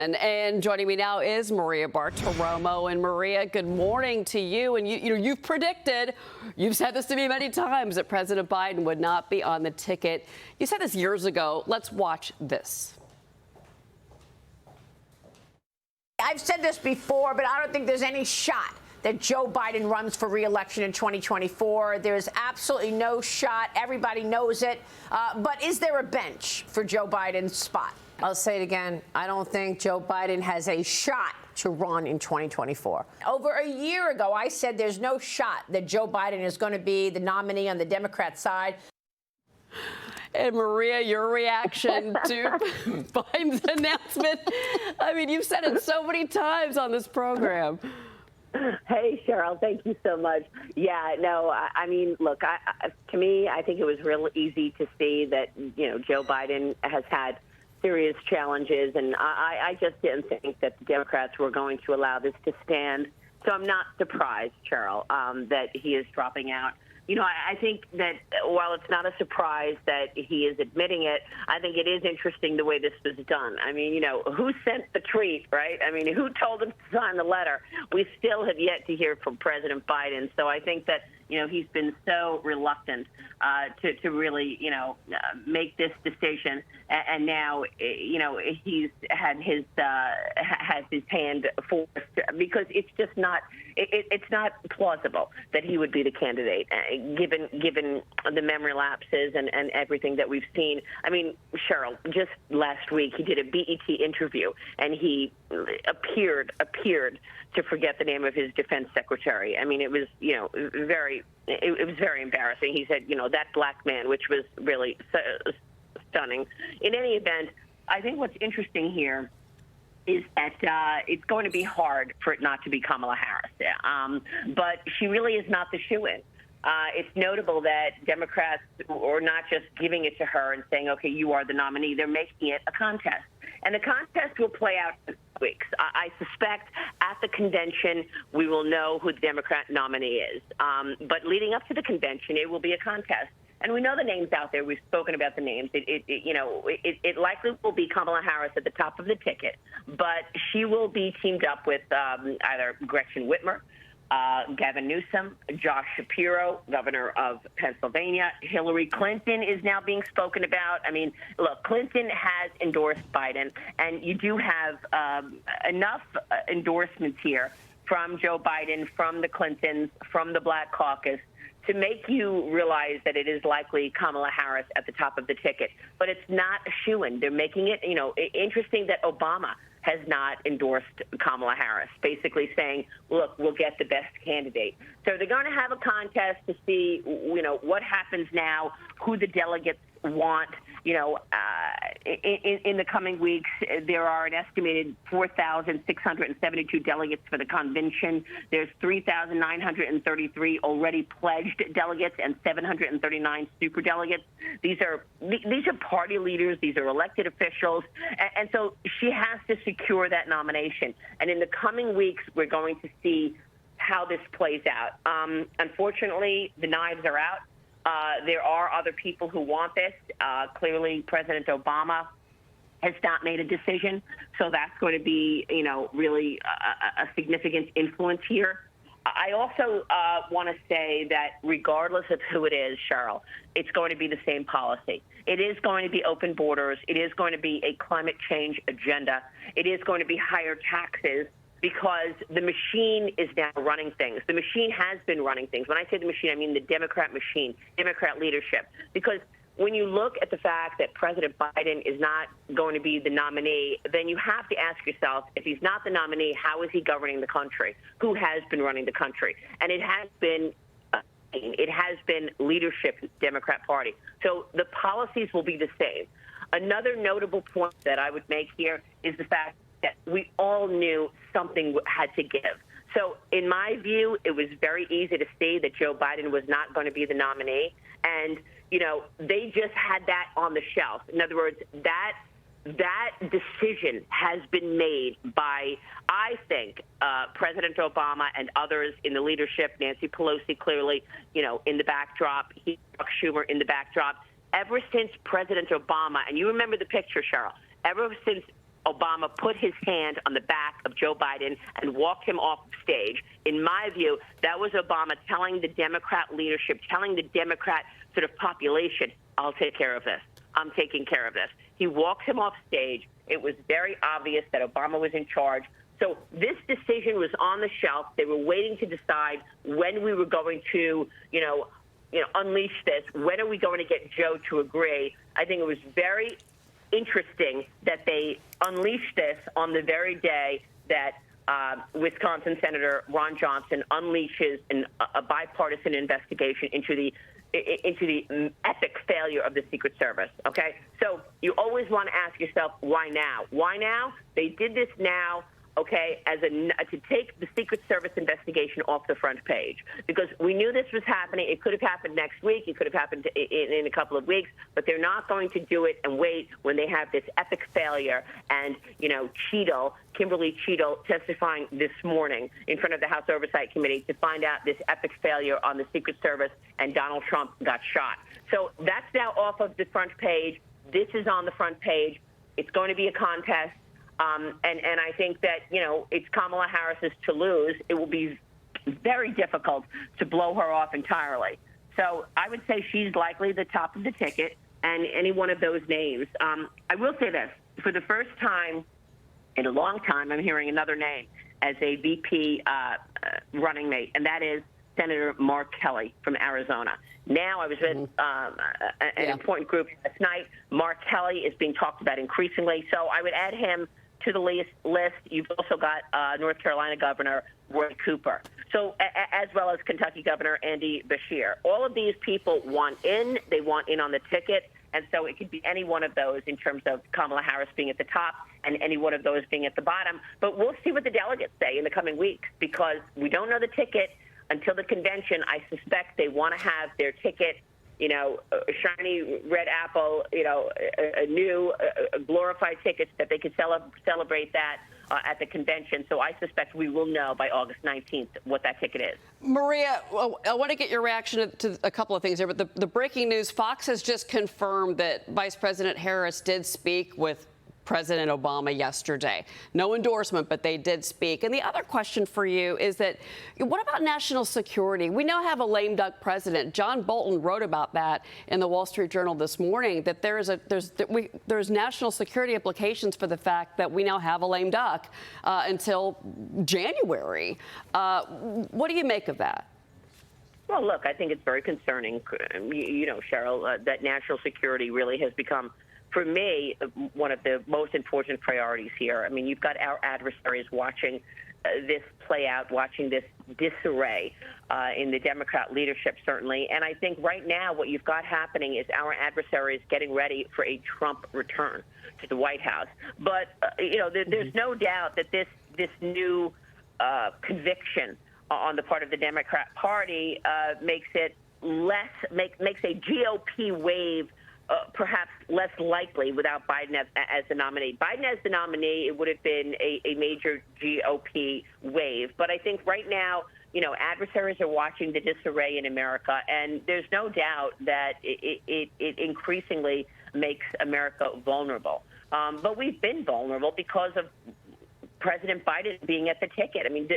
And joining me now is Maria Bartiromo. And Maria, good morning to you. And you've predicted, you've said this to me many times, that President Biden would not be on the ticket. You said this years ago. Let's watch this. I've said this before, but I don't think there's any shot that Joe Biden runs for re-election in 2024. There's absolutely no shot. Everybody knows it. But is there a bench for Joe Biden's spot? I'll say it again. I don't think Joe Biden has a shot to run in 2024. Over a year ago, I said there's no shot that Joe Biden is going to be the nominee on the Democrat side. And Maria, your reaction to Biden's announcement? I mean, you've said it so many times on this program. Hey, Cheryl, thank you so much. Yeah, no, I mean, look, to me, I think it was real easy to see that, Joe Biden has had serious challenges, and I just didn't think that the Democrats were going to allow this to stand. So I'm not surprised, Cheryl, that he is dropping out. I think that while it's not a surprise that he is admitting it, I think it is interesting the way this was done. I mean, who sent the tweet, right? I mean, who told him to sign the letter? We still have yet to hear from President Biden. So I think that, he's been so reluctant to really, make this decision. And now, he's had his hand forced because it's just not, it's not plausible that he would be the candidate, given the memory lapses and everything that we've seen. I mean, Cheryl, just last week he did a BET interview and he appeared to forget the name of his defense secretary. I mean, it was, very embarrassing. He said, that black man, which was really stunning. In any event, I think what's interesting here is that it's going to be hard for it not to be Kamala Harris. But she really is not the shoo-in. It's notable that Democrats are not just giving it to her and saying, okay, you are the nominee. They're making it a contest. And the contest will play out in weeks. I suspect at the convention we will know who the Democrat nominee is. But leading up to the convention, it will be a contest. And we know the names out there. We've spoken about the names. It likely will be Kamala Harris at the top of the ticket, but she will be teamed up with either Gretchen Whitmer, Gavin Newsom, Josh Shapiro, governor of Pennsylvania. Hillary Clinton is now being spoken about. I mean, look, Clinton has endorsed Biden, and you do have enough endorsements here from Joe Biden, from the Clintons, from the Black Caucus, to make you realize that it is likely Kamala Harris at the top of the ticket. But it's not a shoo-in. They're making it, interesting that Obama has not endorsed Kamala Harris, basically saying, look, we'll get the best candidate. So they're going to have a contest to see, what happens now, who the delegates want. In the coming weeks, there are an estimated 4,672 delegates for the convention. There's 3,933 already pledged delegates and 739 superdelegates. These are party leaders. These are elected officials. And so she has to secure that nomination. And in the coming weeks, we're going to see how this plays out. Unfortunately, the knives are out. There are other people who want this. Clearly, President Obama has not made a decision, so that's going to be, really a significant influence here. I also want to say that regardless of who it is, Cheryl, it's going to be the same policy. It is going to be open borders. It is going to be a climate change agenda. It is going to be higher taxes, because the machine is now running things. The machine has been running things. When I say the machine, I mean the Democrat machine, Democrat leadership. Because when you look at the fact that President Biden is not going to be the nominee, then you have to ask yourself, if he's not the nominee, how is he governing the country? Who has been running the country? And it has been leadership in the Democrat Party. So the policies will be the same. Another notable point that I would make here is the fact that we all knew something had to give. So in my view, it was very easy to see that Joe Biden was not going to be the nominee. And, they just had that on the shelf. In other words, that decision has been made by, I think, President Obama and others in the leadership, Nancy Pelosi clearly, in the backdrop, Chuck Schumer in the backdrop. Ever since President Obama, and you remember the picture, Cheryl, ever since Obama put his hand on the back of Joe Biden and walked him off stage. In my view, that was Obama telling the Democrat leadership, telling the Democrat sort of population, I'll take care of this. I'm taking care of this. He walked him off stage. It was very obvious that Obama was in charge. So this decision was on the shelf. They were waiting to decide when we were going to, unleash this. When are we going to get Joe to agree? I think it was very interesting that they unleashed this on the very day that Wisconsin Senator Ron Johnson unleashes a bipartisan investigation into the epic failure of the Secret Service, okay? So you always want to ask yourself, why now? Why now? They did this now, okay, to take the Secret Service investigation off the front page, because we knew this was happening. It could have happened next week. It could have happened in a couple of weeks, but they're not going to do it and wait when they have this epic failure. And, Kimberly Cheadle testifying this morning in front of the House Oversight Committee to find out this epic failure on the Secret Service, and Donald Trump got shot. So that's now off of the front page. This is on the front page. It's going to be a contest. And I think that, it's Kamala Harris's to lose. It will be very difficult to blow her off entirely. So I would say she's likely the top of the ticket, and any one of those names. I will say this. For the first time in a long time, I'm hearing another name as a VP running mate, and that is Senator Mark Kelly from Arizona. Now, I was with an important group last night. Mark Kelly is being talked about increasingly, so I would add him to the list. You've also got North Carolina Governor Roy Cooper, so as well as Kentucky Governor Andy Beshear. All of these people want in. They want in on the ticket, and so it could be any one of those in terms of Kamala Harris being at the top and any one of those being at the bottom. But we'll see what the delegates say in the coming weeks, because we don't know the ticket until the convention. I suspect they want to have their ticket, a shiny red apple, a new glorified ticket that they could celebrate that at the convention. So I suspect we will know by August 19th what that ticket is. Maria, I want to get your reaction to a couple of things here, but the breaking news, Fox has just confirmed that Vice President Harris did speak with President Obama yesterday. No endorsement, but they did speak. And the other question for you is that, what about national security? We now have a lame duck president. John Bolton wrote about that in the Wall Street Journal this morning, that there's national security implications for the fact that we now have a lame duck until January. What do you make of that? Well, look, I think it's very concerning, Cheryl, that national security really has become, for me, one of the most important priorities here. I mean, you've got our adversaries watching this play out, watching this disarray in the Democrat leadership, certainly. And I think right now what you've got happening is our adversaries getting ready for a Trump return to the White House. But, there's no doubt that this new conviction on the part of the Democrat Party makes a GOP wave perhaps less likely without Biden as the nominee. Biden as the nominee, it would have been a major GOP wave. But I think right now, adversaries are watching the disarray in America, and there's no doubt that it increasingly makes America vulnerable. But we've been vulnerable because of President Biden being at the ticket. I mean,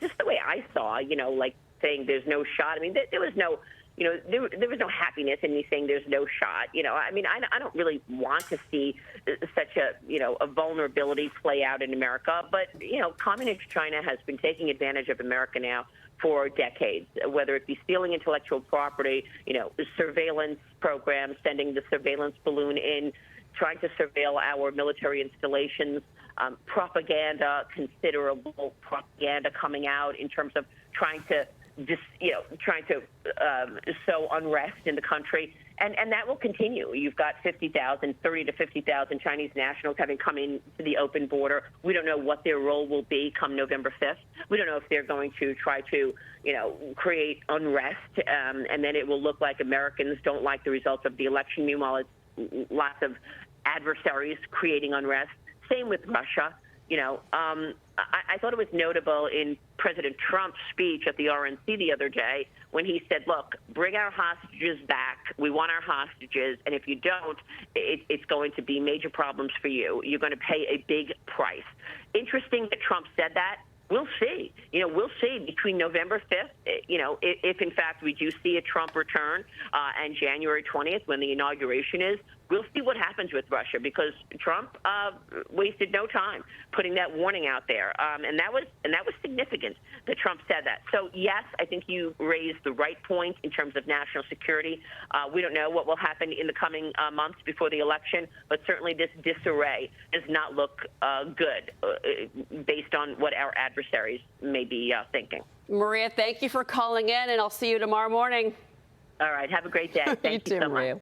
just the way I saw, like saying there's no shot. I mean, there was no... there was no happiness in me saying there's no shot. I don't really want to see such a vulnerability play out in America. But, communist China has been taking advantage of America now for decades, whether it be stealing intellectual property, surveillance programs, sending the surveillance balloon in, trying to surveil our military installations, propaganda, considerable propaganda coming out in terms of trying to sow unrest in the country. And that will continue. You've got 30 to 50,000 Chinese nationals having come in to the open border. We don't know what their role will be come November 5th. We don't know if they're going to try to, create unrest, and then it will look like Americans don't like the results of the election. Meanwhile, it's lots of adversaries creating unrest. Same with Russia. I thought it was notable in President Trump's speech at the RNC the other day when he said, look, bring our hostages back. We want our hostages. And if you don't, it's going to be major problems for you. You're going to pay a big price. Interesting that Trump said that. We'll see. We'll see between November 5th, if in fact we do see a Trump return and January 20th when the inauguration is. We'll see what happens with Russia because Trump wasted no time putting that warning out there, and that was significant that Trump said that. So yes, I think you raised the right point in terms of national security. We don't know what will happen in the coming months before the election, but certainly this disarray does not look good based on what our adversaries may be thinking. Maria, thank you for calling in, and I'll see you tomorrow morning. All right. Have a great day. Thank you so much. Maria.